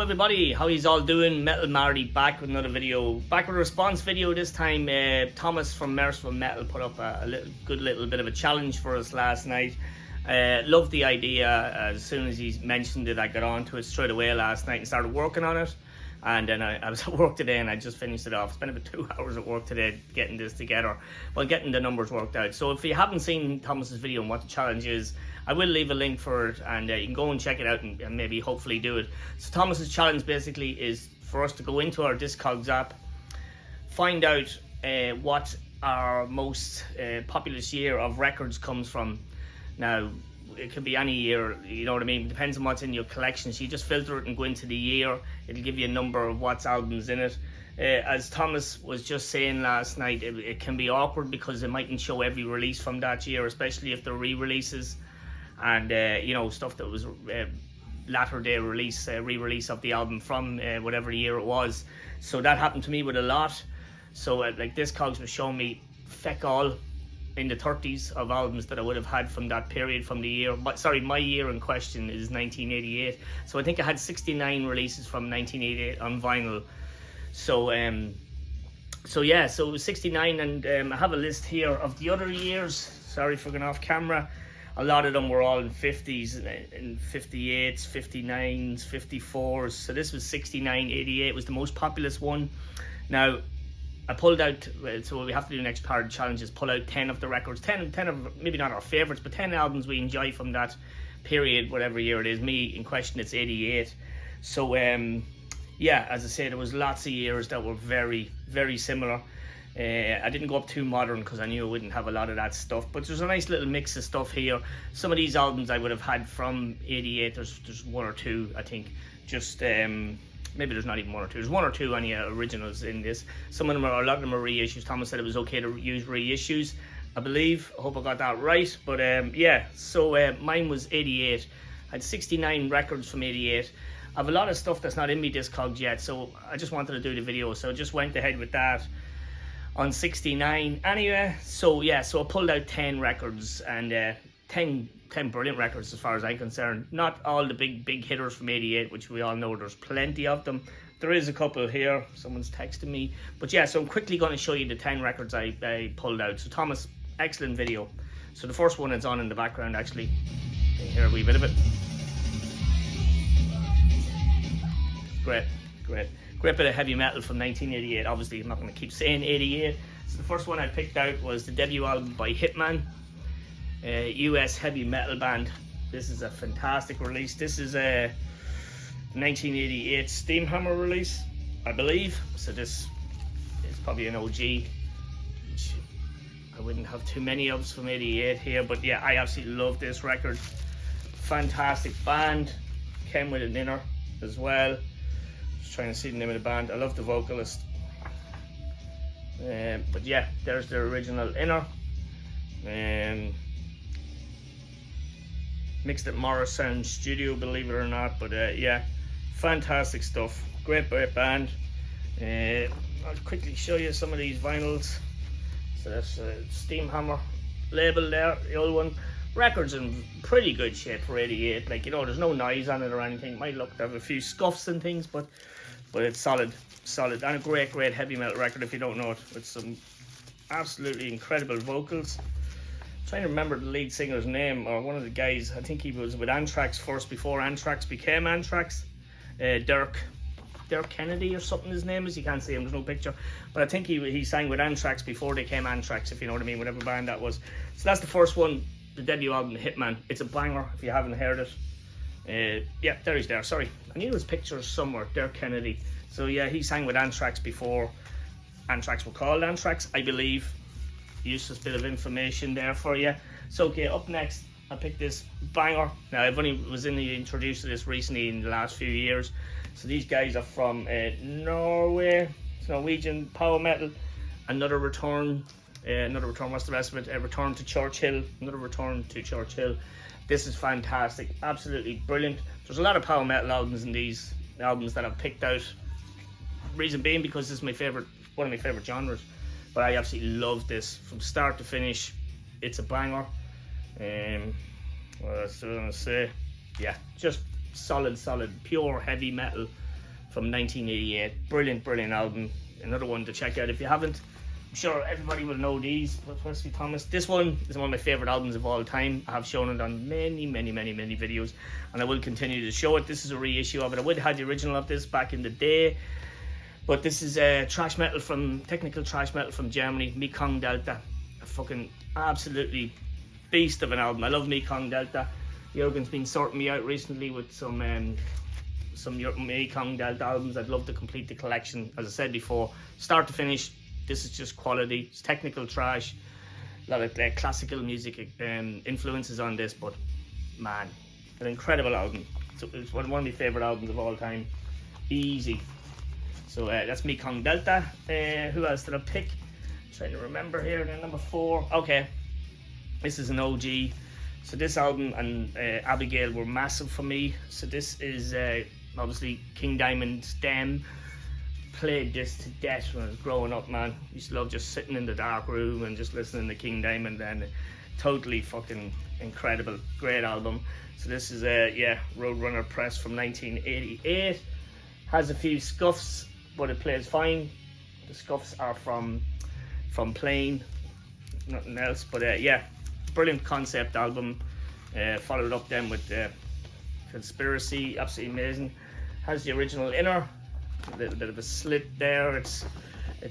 everybody, how he's all doing? Metal Marty back with another video, back with a response video this time. Thomas from Mercyful Metal put up a good little bit of a challenge for us last night. Loved the idea. As soon as he mentioned it, I got onto it straight away last night and started working on it. And then I was at work today and I just finished it off. Spent about 2 hours at work today getting this together, well, getting the numbers worked out. So if you haven't seen Thomas's video on what the challenge is, I will leave a link for it, and you can go and check it out and maybe hopefully do it. So Thomas's challenge basically is for us to go into our Discogs app, find out what our most populous year of records comes from. Now, it could be any year, you know what I mean? It depends on what's in your collection. So you just filter it and go into the year. It'll give you a number of what's albums in it. As Thomas was just saying last night, it can be awkward because it mightn't show every release from that year, especially if they're re-releases and you know, stuff that was latter day release, re-release of the album from whatever year it was. So that happened to me with a lot. So like Discogs was showing me feck all in the 30s of albums that I would have had from that period, from the year. But sorry, my year in question is 1988. So I think I had 69 releases from 1988 on vinyl. So yeah, so it was 69, and I have a list here of the other years. Sorry for going off camera. A lot of them were all in 50s, in 58s, 59s, 54s. So this was 69, 88 was the most populous one. Now, I pulled out, so what we have to do next part of the challenge is pull out 10 of the records, 10 of, maybe not our favourites, but 10 albums we enjoy from that period, whatever year it is. Me in question, it's 88. So, yeah, as I said, there was lots of years that were very, very similar. I didn't go up too modern because I knew I wouldn't have a lot of that stuff, but there's a nice little mix of stuff here. Some of these albums I would have had from 88, there's one or two, I think, just... maybe there's not even one or two. There's one or two any originals in this. Some of them are, a lot of them are reissues. Thomas said it was okay to use reissues, I believe. I hope I got that right. But yeah, so mine was 88. I had 69 records from 88. I have a lot of stuff that's not in me Discogs yet, so I just wanted to do the video. So I just went ahead with that on 69 anyway. So yeah, so I pulled out 10 records, and 10 brilliant records as far as I'm concerned. Not all the big hitters from 88, which we all know there's plenty of them. There is a couple here, someone's texting me. But yeah, so I'm quickly going to show you the 10 records I pulled out. So Thomas, excellent video. So the first one is on in the background actually. You can hear a wee bit of it. Great bit of heavy metal from 1988. Obviously, I'm not going to keep saying 88. So the first one I picked out was the debut album by Hitman, US heavy metal band. This is a fantastic release. This is a 1988 Steamhammer release, I believe. So this is probably an OG, which I wouldn't have too many of from 88 here, but yeah, I absolutely love this record. Fantastic band. Came with an inner as well. Just trying to see the name of the band. I love the vocalist. But yeah, there's the original inner. Mixed at Morris Sound Studio, believe it or not. But yeah, fantastic stuff. Great band. I'll quickly show you some of these vinyls. So that's Steamhammer label there, the old one. Record's in pretty good shape for 88. Like, you know, there's no noise on it or anything. It might look to have a few scuffs and things, but it's solid. And a great heavy metal record if you don't know it, with some absolutely incredible vocals. Trying to remember the lead singer's name, or one of the guys. I think he was with Anthrax first before Anthrax became Anthrax. Dirk Kennedy or something his name is. You can't see him, there's no picture. But I think he sang with Anthrax before they came Anthrax, if you know what I mean, whatever band that was. So that's the first one, the debut album, Hitman. It's a banger if you haven't heard it. Yeah, there he's there. Sorry, I knew his picture somewhere. Dirk Kennedy. So yeah, he sang with Anthrax before Anthrax were called Anthrax, I believe. Useless bit of information there for you. So okay, up next I picked this banger. Now I've only was introduced to this recently in the last few years. So these guys are from Norway. It's Norwegian power metal. Another return. What's the rest of it? A return to Churchill. Another return to Churchill. This is fantastic. Absolutely brilliant. There's a lot of power metal albums in these albums that I've picked out. Reason being because this is one of my favorite genres. But I absolutely love this from start to finish. It's a banger. What else do I want to say? Yeah, just solid, pure heavy metal. from 1988. Brilliant album. Another one to check out if you haven't. I'm sure everybody will know these, but firstly, Thomas, this one is one of my favourite albums of all time. I have shown it on many videos, and I will continue to show it. This is a reissue of it. I would have had the original of this back in the day, but this is technical thrash metal from Germany, Meong Delta. A fucking absolutely beast of an album. I love Meong Delta. Jürgen's been sorting me out recently with some Meong Delta albums. I'd love to complete the collection. As I said before, start to finish, this is just quality. It's technical thrash, a lot of classical music influences on this, but man, an incredible album. It's one of my favourite albums of all time, easy. So that's Meong Delta. Who else did I pick? I'm trying to remember here. Number 4. Okay, this is an OG. So this album and Abigail were massive for me. So this is obviously King Diamond's Dem. Played this to death when I was growing up, man. Used to love just sitting in the dark room and just listening to King Diamond, and totally fucking incredible, great album. So this is Roadrunner Press from 1988. Has a few scuffs, but it plays fine. The scuffs are from playing, nothing else. But brilliant concept album. Followed up then with Conspiracy, absolutely amazing. Has the original inner. A little bit of a slit there. It's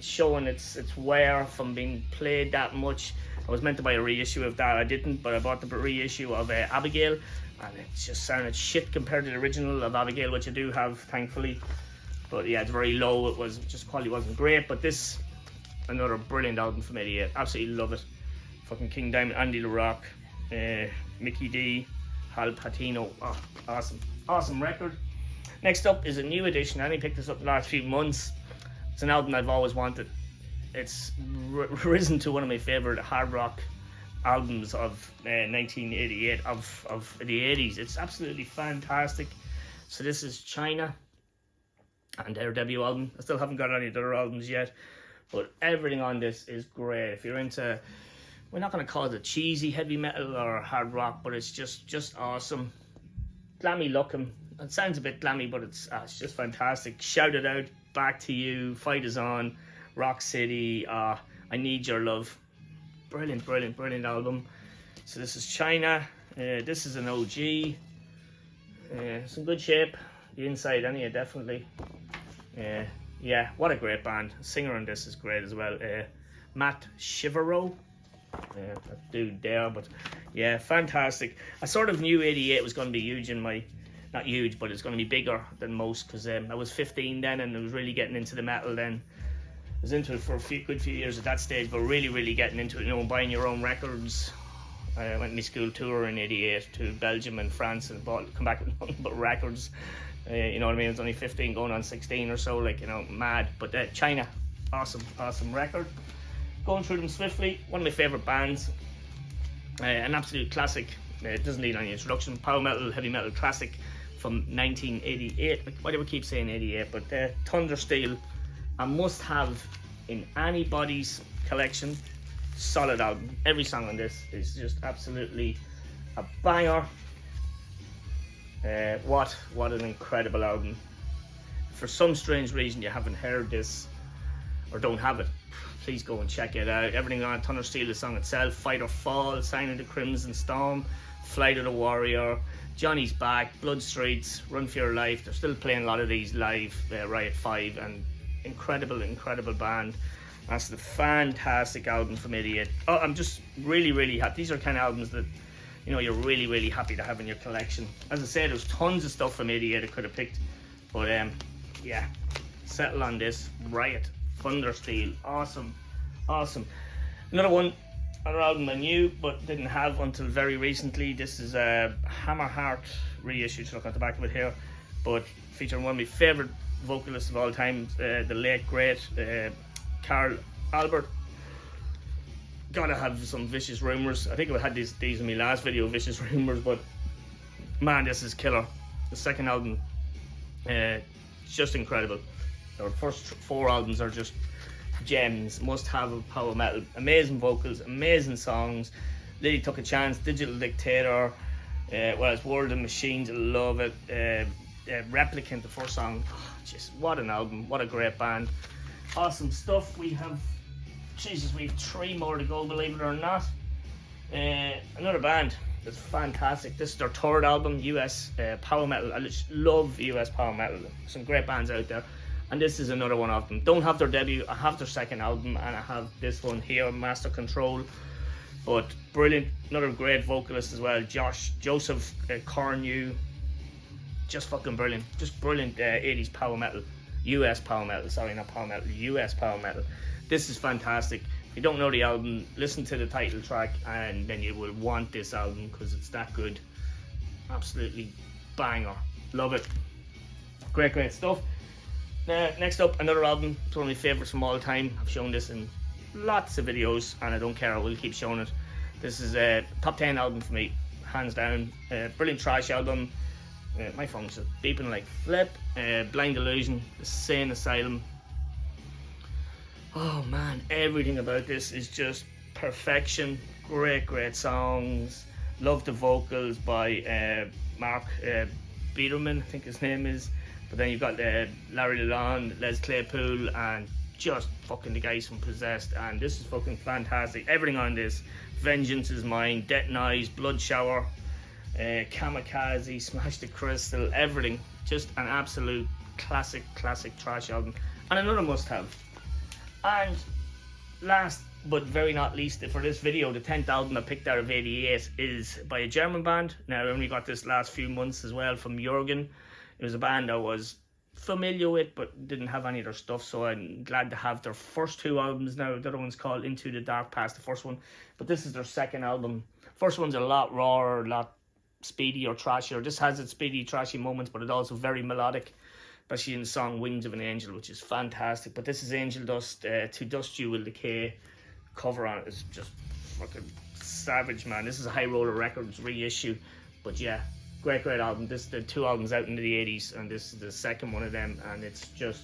showing its wear from being played that much. I was meant to buy a reissue of that, I didn't, but I bought the reissue of Abigail, and it just sounded shit compared to the original of Abigail, which I do have, thankfully. But yeah, it's very low. It was just quality wasn't great. But this, another brilliant album from '88. Absolutely love it. Fucking King Diamond, Andy LaRock, Mickey D, Hal Patino. Oh, awesome record. Next up is a new edition. I only picked this up the last few months. It's an album I've always wanted. It's risen to one of my favourite hard rock albums of 1988, of the 80s. It's absolutely fantastic. So this is China and their debut album. I still haven't got any of their albums yet, but everything on this is great. If you're into, we're not going to call it cheesy heavy metal or hard rock, but it's just awesome. Glammy looking. It sounds a bit glammy, but it's just fantastic. Shout It Out, Back to You, Fight Is On, Rock City, I Need Your Love. Brilliant album. So this is China. This is an OG. It's in good shape. The inside, anyway, definitely. Yeah, what a great band. The singer on this is great as well. Matt Shivero. That dude there, but yeah, fantastic. I sort of knew 88 was going to be huge in my, not huge, but it's going to be bigger than most, because I was 15 then, and I was really getting into the metal then. I was into it for a good few years at that stage, but really getting into it, buying your own records. I went on my school tour in 88 to Belgium and France and come back with nothing but records. You know what I mean? I was only 15 going on 16 or so, mad. But China, awesome record. Going through them swiftly, one of my favourite bands. An absolute classic. It doesn't need any introduction. Power metal, heavy metal classic from 1988. Why do we keep saying 88? But Thundersteel, a must have in anybody's collection. Solid album. Every song on this is just absolutely a banger. What an incredible album. For some strange reason you haven't heard this or don't have it, please go and check it out. Everything on Thundersteel, the song itself, Fight or Fall, Sign of the Crimson Storm, Flight of the Warrior, Johnny's Back, Blood Streets, Run for Your Life. They're still playing a lot of these live, Riot 5, and incredible band. That's the fantastic album from 88. Oh, I'm just really happy. These are kind of albums that, you're really happy to have in your collection. As I said, there's tons of stuff from 88 I could have picked, but yeah, settle on this. Riot, Thundersteel, awesome. Another album I knew but didn't have until very recently. This is a Hammerheart reissue, to look at the back of it here, but featuring one of my favourite vocalists of all time, the late great Carl Albert. Gotta have some Vicious Rumours. I think I had these in my last video, Vicious Rumours, but man, this is killer. The second album, just incredible. Our first 4 albums are just gems, must have of power metal. Amazing vocals, amazing songs. Lily Took a Chance, Digital Dictator, World of Machines, I love it. Replicant, the first song. Oh, just what an album, what a great band. Awesome stuff. We have, Jesus, we have 3 more to go, believe it or not. Another band that's fantastic. This is their 3rd album, US power metal. I just love US power metal. Some great bands out there, and this is another one of them. Don't have their debut, I have their 2nd album, and I have this one here, Master Control. But brilliant, another great vocalist as well, Joseph Cornu. Just fucking brilliant, just brilliant 80s power metal, US power metal, sorry, not power metal, US power metal. This is fantastic. If you don't know the album, listen to the title track and then you will want this album because it's that good. Absolutely banger, love it. Great stuff. Next up, another album, it's one of my favourites from all time. I've shown this in lots of videos and I don't care, I will keep showing it. This is a top 10 album for me, hands down. Brilliant trash album. My phone's just beeping like flip. Blind Illusion, The Sane Asylum. Oh man, everything about this is just perfection. Great songs. Love the vocals by Mark Biederman, I think his name is. But then you've got Larry Lalonde, Les Claypool, and just fucking the guys from Possessed. And this is fucking fantastic. Everything on this. Vengeance Is Mine, Death Knives, Blood Shower, Kamikaze, Smash the Crystal, everything. Just an absolute classic trash album. And another must have. And last but very not least for this video, the 10th album I picked out of 88 is by a German band. Now I only got this last few months as well from Jürgen. It was a band I was familiar with but didn't have any of their stuff, so I'm glad to have their first 2 albums now. The other one's called Into the Dark Past, the first one, but this is their 2nd album. First one's a lot rawer, a lot speedier, trashier. This has its speedy, trashy moments, but it's also very melodic, especially in the song Wings of an Angel, which is fantastic. But this is Angel Dust, To Dust You Will Decay. Cover on it is just fucking savage, man. This is a High Roller Records reissue, but yeah, great album. This is the 2 albums out into the 80s, and this is the 2nd one of them, and it's just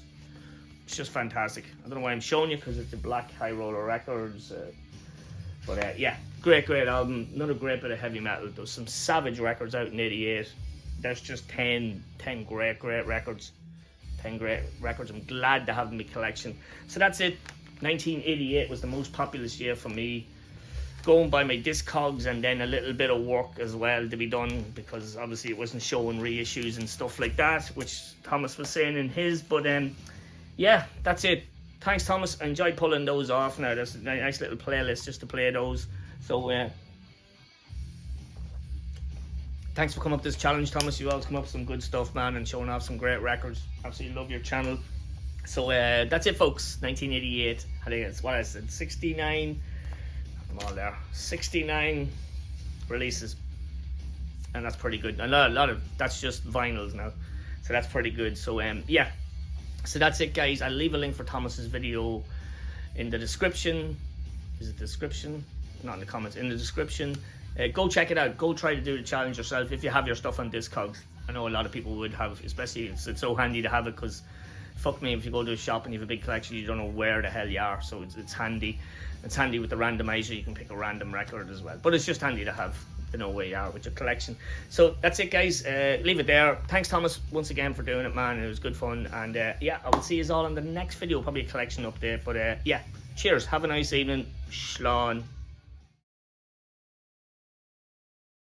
fantastic. I don't know why I'm showing you, because it's a black High Roller Records, but yeah, great album. Another great bit of heavy metal. There's some savage records out in 88. There's just 10 great records. 10 great records. I'm glad to have them in my collection. So that's it. 1988 was the most populous year for me. Going by my Discogs, and then a little bit of work as well to be done, because obviously it wasn't showing reissues and stuff like that, which Thomas was saying in his. But yeah, that's it. Thanks, Thomas. I enjoyed pulling those off. Now there's a nice little playlist just to play those. So thanks for coming up with this challenge, Thomas. You always come up with some good stuff, man, and showing off some great records. Absolutely love your channel. So that's it, folks. 1988. I think it's what I said, 69. I'm all there. 69 releases, and that's pretty good. A lot of that's just vinyls now, so that's pretty good. So yeah, so that's it, guys. I'll leave a link for Thomas's video in the description. Is it description? Not in the comments. In the description. Go check it out. Go try to do the challenge yourself if you have your stuff on Discogs. I know a lot of people would have, especially it's so handy to have it, because fuck me, if you go to a shop and you have a big collection, you don't know where the hell you are. So it's handy. It's handy with the randomizer. You can pick a random record as well. But it's just handy to have to know where you are with your collection. So that's it, guys. Leave it there. Thanks, Thomas, once again for doing it, man. It was good fun. And yeah, I will see you all in the next video. Probably a collection update. But yeah, cheers. Have a nice evening. Shlán.